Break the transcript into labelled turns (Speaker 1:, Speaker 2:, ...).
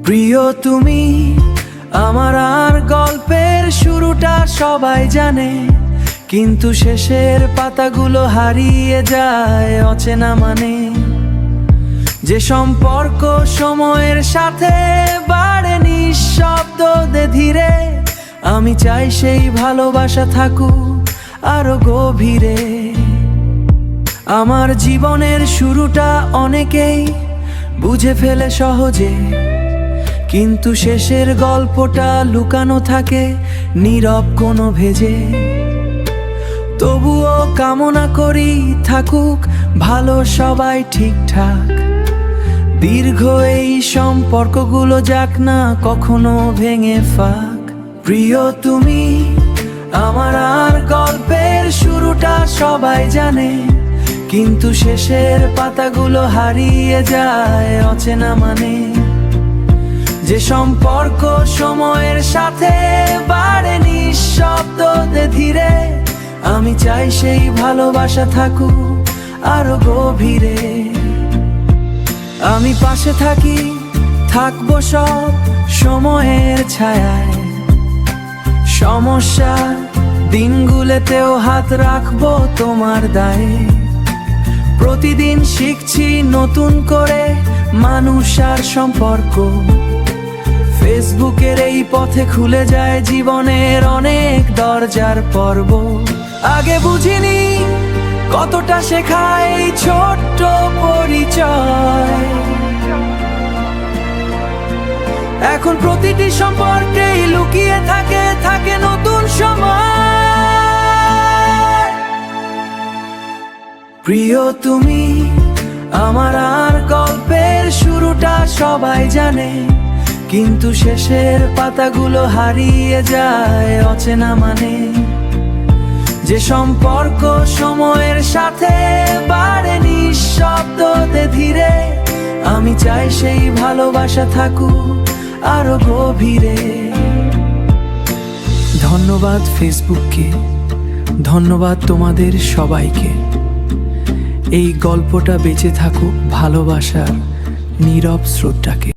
Speaker 1: প্রিয় তুমি আমার, আর গল্পের শুরুটা সবাই জানে, কিন্তু শেষের পাতাগুলো হারিয়ে যায় অচেনা মানে। যে সম্পর্ক সময়ের সাথে বাড়ে নিঃশব্দে ধীরে, আমি চাই সেই ভালোবাসা থাকুক আরো গভীরে। আমার জীবনের শুরুটা অনেকেই বুঝে ফেলে সহজে, কিন্তু শেষের গল্পটা লুকানো থাকে নীরব কোনো ভেজে। তবুও কামনা করি থাকুক ভালো সবাই ঠিকঠাক, দীর্ঘ এই সম্পর্কগুলো যাক না কখনো ভেঙে ফাঁক। প্রিয় তুমি আমার, আর গল্পের শুরুটা সবাই জানে, কিন্তু শেষের পাতাগুলো হারিয়ে যায় অচেনা মানে। যে সম্পর্ক সময়ের সাথে বাড়ে নিঃশব্দে ধীরে, আমি চাই সেই ভালোবাসা থাকুক আরো গভীরে। আমি পাশে থাকি, থাকবো সব সময়ের ছায়ায়, সমস্যা দিনগুলোতেও হাত রাখবো তোমার দায়ে। প্রতিদিন শিখছি নতুন করে মানুষ আর সম্পর্ক, ফেসবুকের এই পথে খুলে যায় জীবনের অনেক দরজার পর্ব। আগে বুঝিনি কতটা শেখায় এই ছোট্ট পরিচয়, এখন প্রতিটি সম্পর্কেই লুকিয়ে থাকে নতুন সময়। প্রিয় তুমি আমার, আর গল্পের শুরুটা সবাই জানে, কিন্তু শেষের পাতাগুলো হারিয়ে যায় অচেনা মানে। যে সম্পর্ক সময়ের সাথে বাড়ে নিঃশব্দে ধীরে, আমি চাই সেই ভালোবাসা থাকুক আরো গভীরে। ধন্যবাদ ফেসবুককে, ধন্যবাদ তোমাদের সবাইকে। এই গল্পটা বেঁচে থাকুক ভালোবাসার নীরব স্রোতটাকে।